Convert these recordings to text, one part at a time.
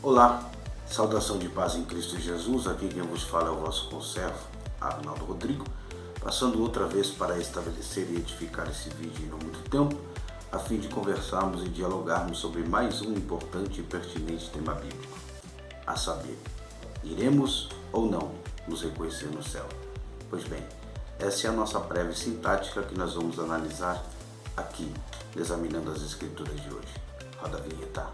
Olá, saudação de paz em Cristo Jesus, aqui quem vos fala é o vosso conservo, Arnaldo Rodrigo, passando outra vez para estabelecer e edificar esse vídeo em não muito tempo, a fim de conversarmos e dialogarmos sobre mais um importante e pertinente tema bíblico, a saber, iremos ou não nos reconhecer no céu? Pois bem, essa é a nossa breve sintática que nós vamos analisar aqui, examinando as escrituras de hoje. Roda a vinheta.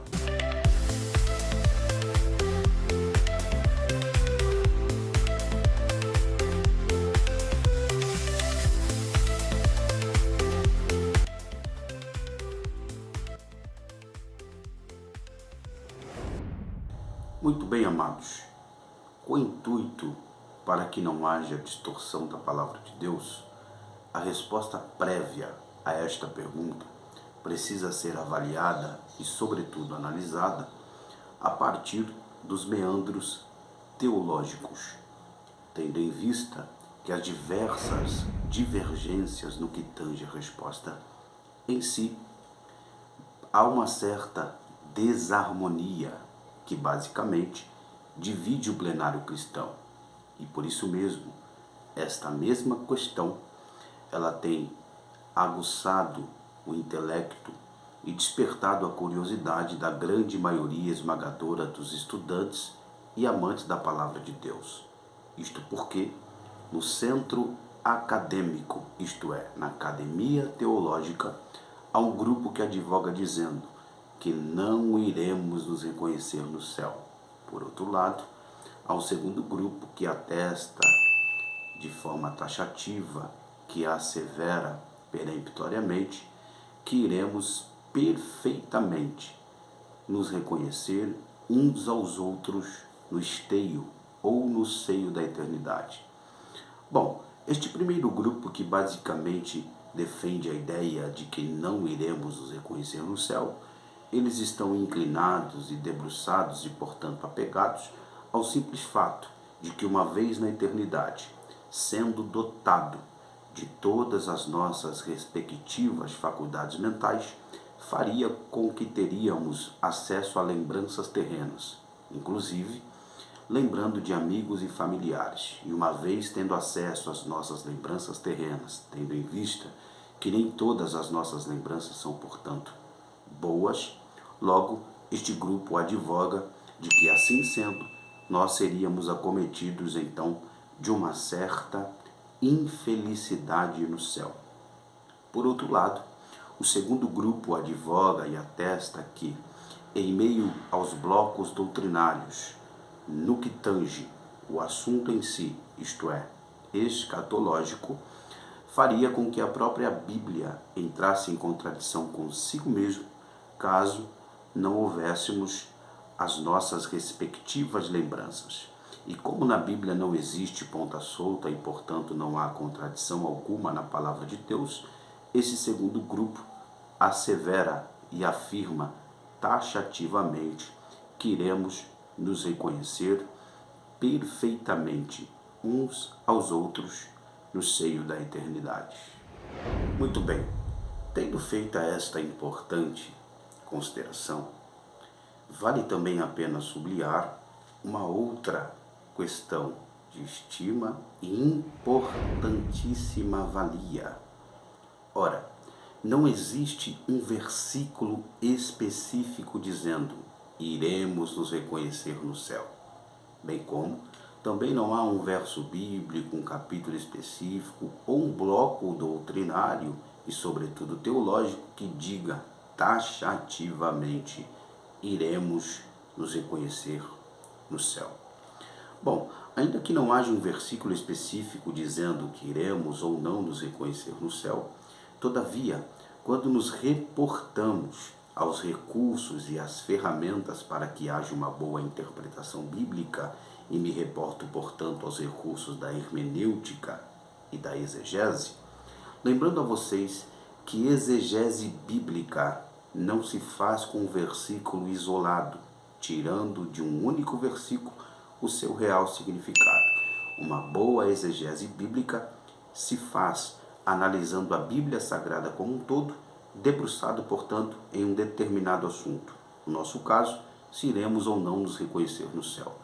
Muito bem, amados, com o intuito para que não haja distorção da palavra de Deus, a resposta prévia a esta pergunta precisa ser avaliada e, sobretudo, analisada a partir dos meandros teológicos, tendo em vista que as diversas divergências no que tange a resposta em si, há uma certa desarmonia que basicamente divide o plenário cristão. E por isso mesmo, esta mesma questão, ela tem aguçado o intelecto e despertado a curiosidade da grande maioria esmagadora dos estudantes e amantes da palavra de Deus. Isto porque, no centro acadêmico, isto é, na academia teológica, há um grupo que advoga dizendo que não iremos nos reconhecer no céu. Por outro lado, há um segundo grupo que atesta de forma taxativa, que assevera peremptoriamente que iremos perfeitamente nos reconhecer uns aos outros no esteio ou no seio da eternidade. Bom, este primeiro grupo, que basicamente defende a ideia de que não iremos nos reconhecer no céu, eles estão inclinados e debruçados e, portanto, apegados ao simples fato de que, uma vez na eternidade, sendo dotado de todas as nossas respectivas faculdades mentais, faria com que teríamos acesso a lembranças terrenas, inclusive lembrando de amigos e familiares. E uma vez tendo acesso às nossas lembranças terrenas, tendo em vista que nem todas as nossas lembranças são, portanto, boas, logo este grupo advoga de que, assim sendo, nós seríamos acometidos então de uma certa infelicidade no céu. Por outro lado, o segundo grupo advoga e atesta que, em meio aos blocos doutrinários, no que tange o assunto em si, isto é, escatológico, faria com que a própria Bíblia entrasse em contradição consigo mesmo, caso não houvéssemos as nossas respectivas lembranças. E como na Bíblia não existe ponta solta e, portanto, não há contradição alguma na palavra de Deus, esse segundo grupo assevera e afirma taxativamente que iremos nos reconhecer perfeitamente uns aos outros no seio da eternidade. Muito bem, tendo feita esta importante consideração, vale também a pena sublinhar uma outra questão de estima e importantíssima valia. Ora, não existe um versículo específico dizendo iremos nos reconhecer no céu, bem como também não há um verso bíblico, um capítulo específico ou um bloco doutrinário e, sobretudo, teológico que diga taxativamente iremos nos reconhecer no céu. Bom, ainda que não haja um versículo específico dizendo que iremos ou não nos reconhecer no céu, todavia, quando nos reportamos aos recursos e às ferramentas para que haja uma boa interpretação bíblica, e me reporto, portanto, aos recursos da hermenêutica e da exegese, lembrando a vocês que exegese bíblica não se faz com um versículo isolado, tirando de um único versículo o seu real significado. Uma boa exegese bíblica se faz analisando a Bíblia Sagrada como um todo, debruçado, portanto, em um determinado assunto. No nosso caso, se iremos ou não nos reconhecer no céu.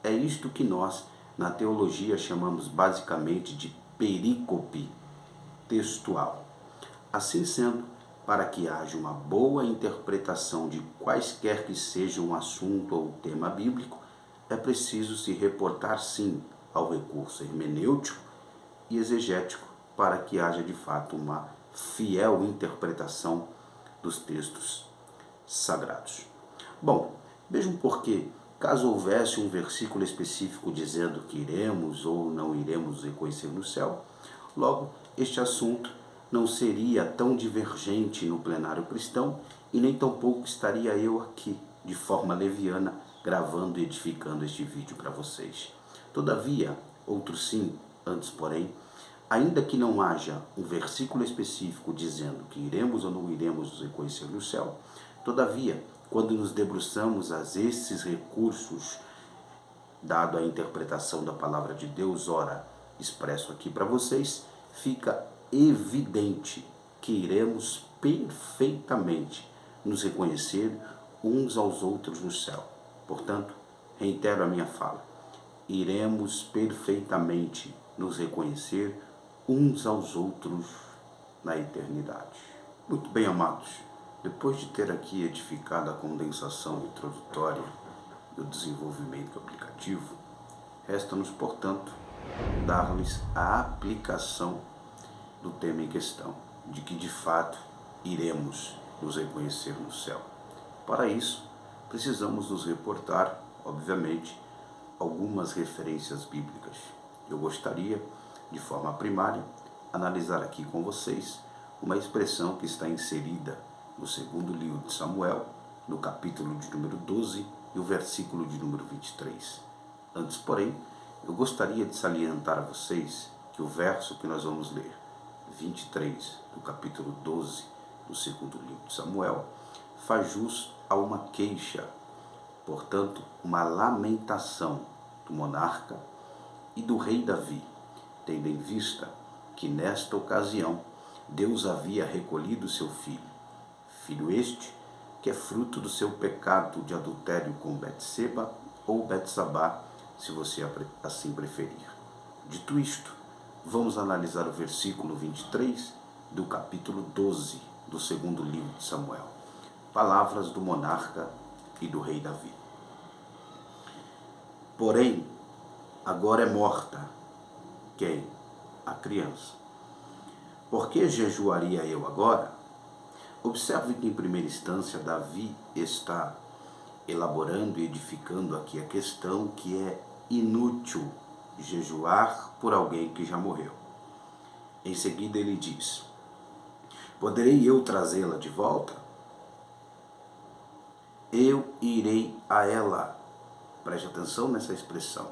É isto que nós, na teologia, chamamos basicamente de perícope textual. Assim sendo, para que haja uma boa interpretação de quaisquer que seja um assunto ou tema bíblico, é preciso se reportar sim ao recurso hermenêutico e exegético para que haja de fato uma fiel interpretação dos textos sagrados. Bom, vejam porque, caso houvesse um versículo específico dizendo que iremos ou não iremos reconhecer no céu, logo este assunto não seria tão divergente no plenário cristão e nem tampouco estaria eu aqui, de forma leviana, gravando e edificando este vídeo para vocês. Todavia, outro sim, antes porém, ainda que não haja um versículo específico dizendo que iremos ou não iremos nos reconhecer no céu, todavia, quando nos debruçamos a esses recursos, dado a interpretação da palavra de Deus, ora, expresso aqui para vocês, fica evidente que iremos perfeitamente nos reconhecer uns aos outros no céu. Portanto, reitero a minha fala, iremos perfeitamente nos reconhecer uns aos outros na eternidade. Muito bem, amados, depois de ter aqui edificado a condensação introdutória do desenvolvimento aplicativo, resta-nos, portanto, dar-lhes a aplicação do tema em questão, de que de fato iremos nos reconhecer no céu. Para isso, precisamos nos reportar, obviamente, algumas referências bíblicas. Eu gostaria, de forma primária, analisar aqui com vocês uma expressão que está inserida no segundo livro de Samuel, no capítulo de número 12 e o versículo de número 23. Antes, porém, eu gostaria de salientar a vocês que o verso que nós vamos ler, 23 do capítulo 12 do segundo livro de Samuel, faz jus a uma queixa, portanto, uma lamentação do monarca e do rei Davi, tendo em vista que nesta ocasião Deus havia recolhido seu filho este que é fruto do seu pecado de adultério com Betseba ou Betsabá, se você assim preferir. Dito isto, vamos analisar o versículo 23 do capítulo 12 do segundo livro de Samuel. Palavras do monarca e do rei Davi. Porém, agora é morta. Quem? A criança. Por que jejuaria eu agora? Observe que, em primeira instância, Davi está elaborando e edificando aqui a questão que é inútil jejuar por alguém que já morreu. Em seguida ele diz, poderei eu trazê-la de volta? Eu irei a ela. Preste atenção nessa expressão.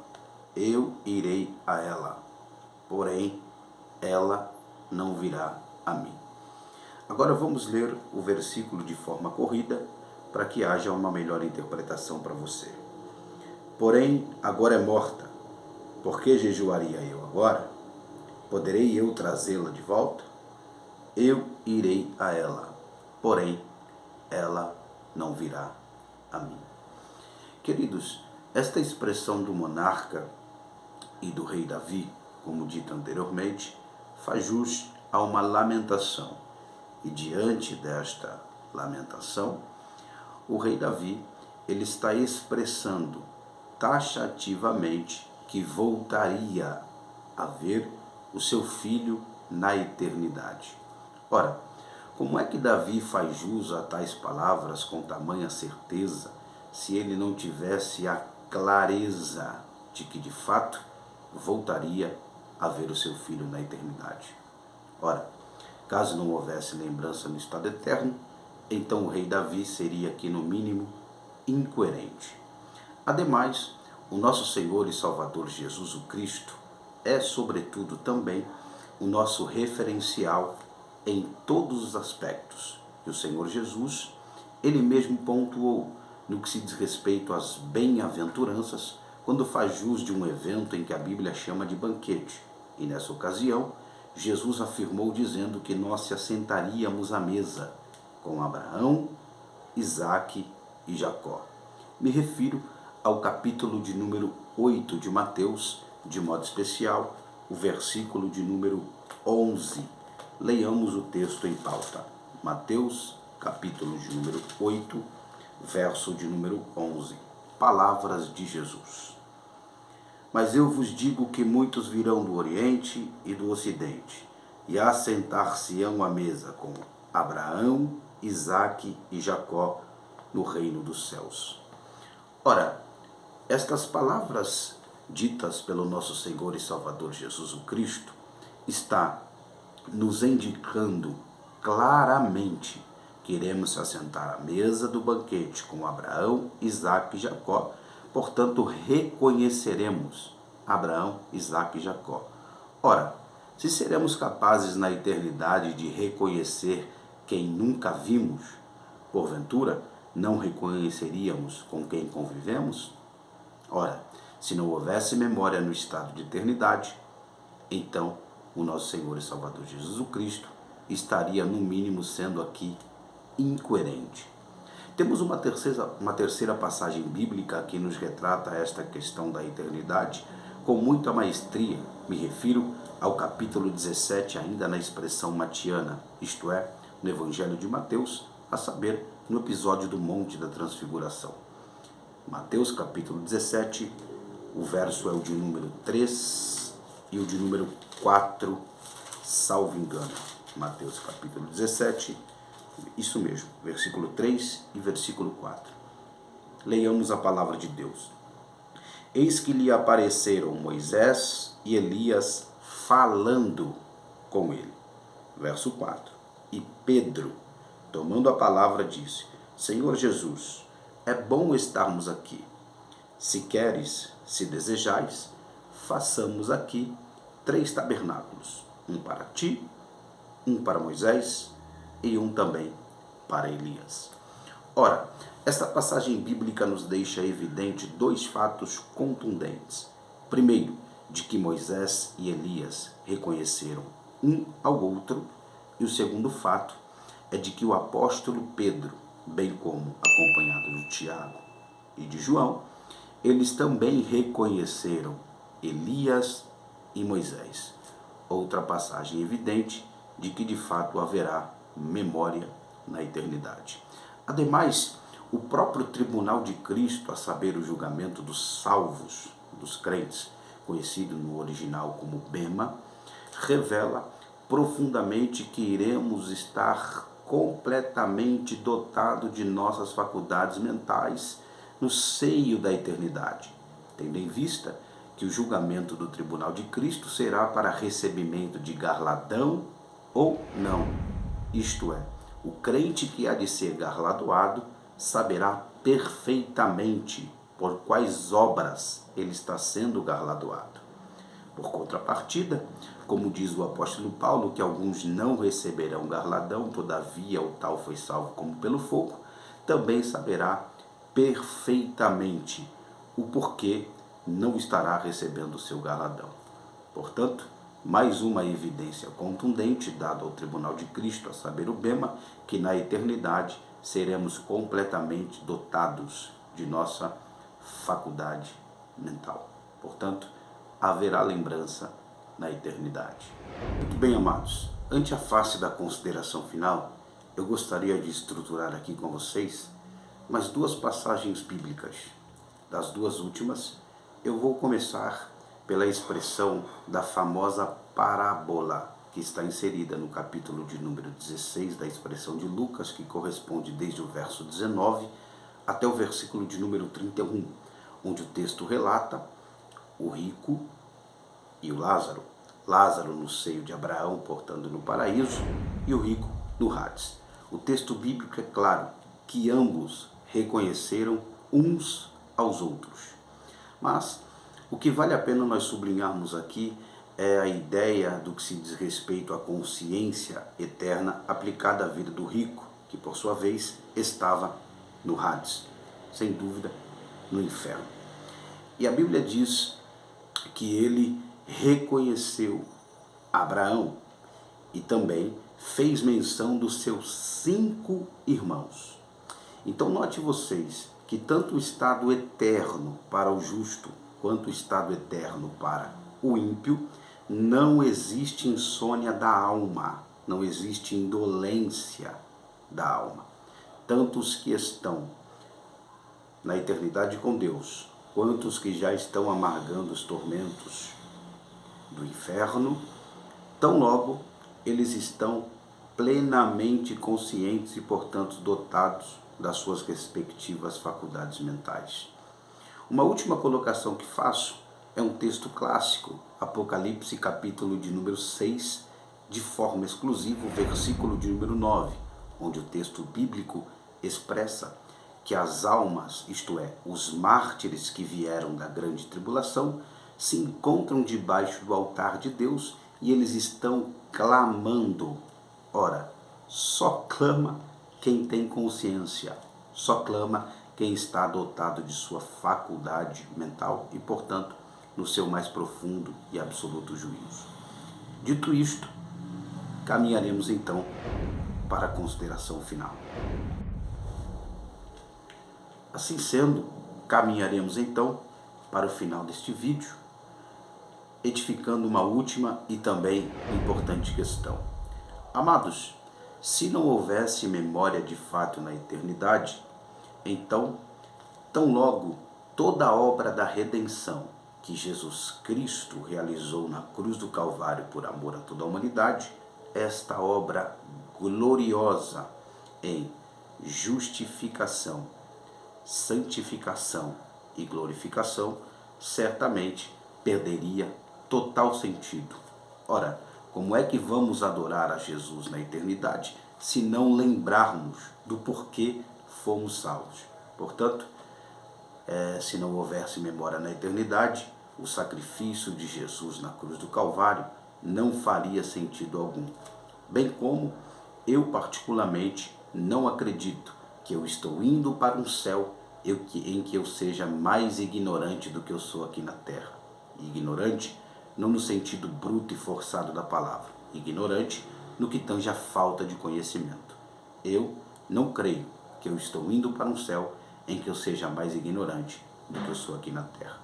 Eu irei a ela, porém ela não virá a mim. Agora vamos ler o versículo de forma corrida para que haja uma melhor interpretação para você. Porém, agora é morta. Por que jejuaria eu agora? Poderei eu trazê-la de volta? Eu irei a ela, porém ela não virá a mim. Queridos, esta expressão do monarca e do rei Davi, como dito anteriormente, faz jus a uma lamentação. E diante desta lamentação, o rei Davi ele está expressando taxativamente que voltaria a ver o seu filho na eternidade. Ora, como é que Davi faz jus a tais palavras com tamanha certeza, se ele não tivesse a clareza de que de fato voltaria a ver o seu filho na eternidade? Ora, caso não houvesse lembrança no estado eterno, então o rei Davi seria aqui no mínimo incoerente. Ademais, o nosso Senhor e Salvador Jesus o Cristo é sobretudo também o nosso referencial em todos os aspectos. E o Senhor Jesus, ele mesmo pontuou no que se diz respeito às bem-aventuranças, quando faz jus de um evento em que a Bíblia chama de banquete. E nessa ocasião, Jesus afirmou dizendo que nós se assentaríamos à mesa com Abraão, Isaque e Jacó. Me refiro ao capítulo de número 8 de Mateus, de modo especial, o versículo de número 11. Leiamos o texto em pauta. Mateus, capítulo de número 8, verso de número 11. Palavras de Jesus. Mas eu vos digo que muitos virão do Oriente e do Ocidente, e assentar-se-ão à mesa com Abraão, Isaque e Jacó no reino dos céus. Ora, estas palavras ditas pelo nosso Senhor e Salvador Jesus o Cristo está nos indicando claramente que iremos se assentar à mesa do banquete com Abraão, Isaque e Jacó. Portanto, reconheceremos Abraão, Isaque e Jacó. Ora, se seremos capazes na eternidade de reconhecer quem nunca vimos, porventura, não reconheceríamos com quem convivemos? Ora, se não houvesse memória no estado de eternidade, então o nosso Senhor e Salvador Jesus Cristo estaria, no mínimo, sendo aqui incoerente. Temos uma terceira passagem bíblica que nos retrata esta questão da eternidade com muita maestria. Me refiro ao capítulo 17, ainda na expressão matiana, isto é, no Evangelho de Mateus, a saber, no episódio do Monte da Transfiguração. Mateus capítulo 17, o verso é o de número 3 e o de número 4, salvo engano. Mateus capítulo 17, isso mesmo, versículo 3 e versículo 4. Leiamos a palavra de Deus. Eis que lhe apareceram Moisés e Elias falando com ele. Verso 4. E Pedro, tomando a palavra, disse: Senhor Jesus, é bom estarmos aqui. Se queres, se desejais, façamos aqui 3 tabernáculos, um para ti, um para Moisés e um também para Elias. Ora, esta passagem bíblica nos deixa evidente 2 fatos contundentes. Primeiro, de que Moisés e Elias reconheceram um ao outro, e o segundo fato é de que o apóstolo Pedro, bem como acompanhado de Tiago e de João, eles também reconheceram Elias e Moisés. Outra passagem evidente de que de fato haverá memória na eternidade. Ademais, o próprio tribunal de Cristo, a saber, o julgamento dos salvos, dos crentes, conhecido no original como Bema, revela profundamente que iremos estar completamente dotado de nossas faculdades mentais no seio da eternidade, tendo em vista que o julgamento do tribunal de Cristo será para recebimento de galardão ou não. Isto é, o crente que há de ser galardoado saberá perfeitamente por quais obras ele está sendo galardoado. Por contrapartida, como diz o apóstolo Paulo, que alguns não receberão galardão, todavia o tal foi salvo como pelo fogo, também saberá perfeitamente o porquê não estará recebendo o seu galardão. Portanto, mais uma evidência contundente dada ao tribunal de Cristo, a saber, o Bema, que na eternidade seremos completamente dotados de nossa faculdade mental. Portanto, haverá lembrança na eternidade. Muito bem, amados, ante a face da consideração final, eu gostaria de estruturar aqui com vocês mais 2 passagens bíblicas. Das 2 últimas, eu vou começar pela expressão da famosa parábola, que está inserida no capítulo de número 16 da expressão de Lucas, que corresponde desde o verso 19 até o versículo de número 31, onde o texto relata o rico e o Lázaro. Lázaro no seio de Abraão, portando no paraíso, e o rico no Hades. O texto bíblico é claro que ambos reconheceram uns aos outros. Mas o que vale a pena nós sublinharmos aqui é a ideia do que se diz respeito à consciência eterna aplicada à vida do rico, que por sua vez estava no Hades, sem dúvida no inferno. E a Bíblia diz que ele reconheceu Abraão e também fez menção dos seus 5 irmãos. Então note vocês que tanto o estado eterno para o justo quanto o estado eterno para o ímpio, não existe insônia da alma, não existe indolência da alma. Tanto os que estão na eternidade com Deus, quanto os que já estão amargando os tormentos do inferno, tão logo eles estão plenamente conscientes e, portanto, dotados das suas respectivas faculdades mentais. Uma última colocação que faço é um texto clássico, Apocalipse, capítulo de número 6, de forma exclusiva, o versículo de número 9, onde o texto bíblico expressa que as almas, isto é, os mártires que vieram da grande tribulação, se encontram debaixo do altar de Deus e eles estão clamando. Ora, só clama quem tem consciência, só clama quem está dotado de sua faculdade mental e, portanto, no seu mais profundo e absoluto juízo. Dito isto, caminharemos então para a consideração final. Assim sendo, caminharemos então para o final deste vídeo, edificando uma última e também importante questão. Amados, se não houvesse memória de fato na eternidade, então, tão logo toda a obra da redenção que Jesus Cristo realizou na cruz do Calvário por amor a toda a humanidade, esta obra gloriosa em justificação, santificação e glorificação, certamente perderia total sentido. Ora, como é que vamos adorar a Jesus na eternidade se não lembrarmos do porquê fomos salvos? Portanto, se não houvesse memória na eternidade, o sacrifício de Jesus na cruz do Calvário não faria sentido algum. Bem como eu particularmente não acredito que eu estou indo para um céu em que eu seja mais ignorante do que eu sou aqui na terra. Ignorante não no sentido bruto e forçado da palavra, ignorante no que tange a falta de conhecimento. Eu não creio que eu estou indo para um céu em que eu seja mais ignorante do que eu sou aqui na terra.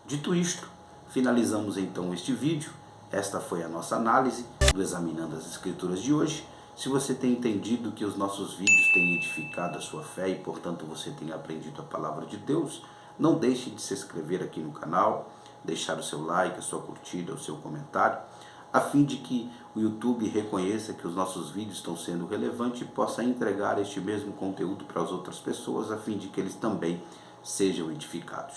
Dito isto, finalizamos então este vídeo. Esta foi a nossa análise do Examinando as Escrituras de hoje. Se você tem entendido que os nossos vídeos têm edificado a sua fé e, portanto, você tem aprendido a palavra de Deus, não deixe de se inscrever aqui no canal, deixar o seu like, a sua curtida, o seu comentário, a fim de que o YouTube reconheça que os nossos vídeos estão sendo relevantes e possa entregar este mesmo conteúdo para as outras pessoas, a fim de que eles também sejam edificados.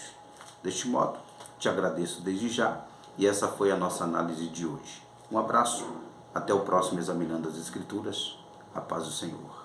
Deste modo, te agradeço desde já e essa foi a nossa análise de hoje. Um abraço, até o próximo Examinando as Escrituras. A paz do Senhor.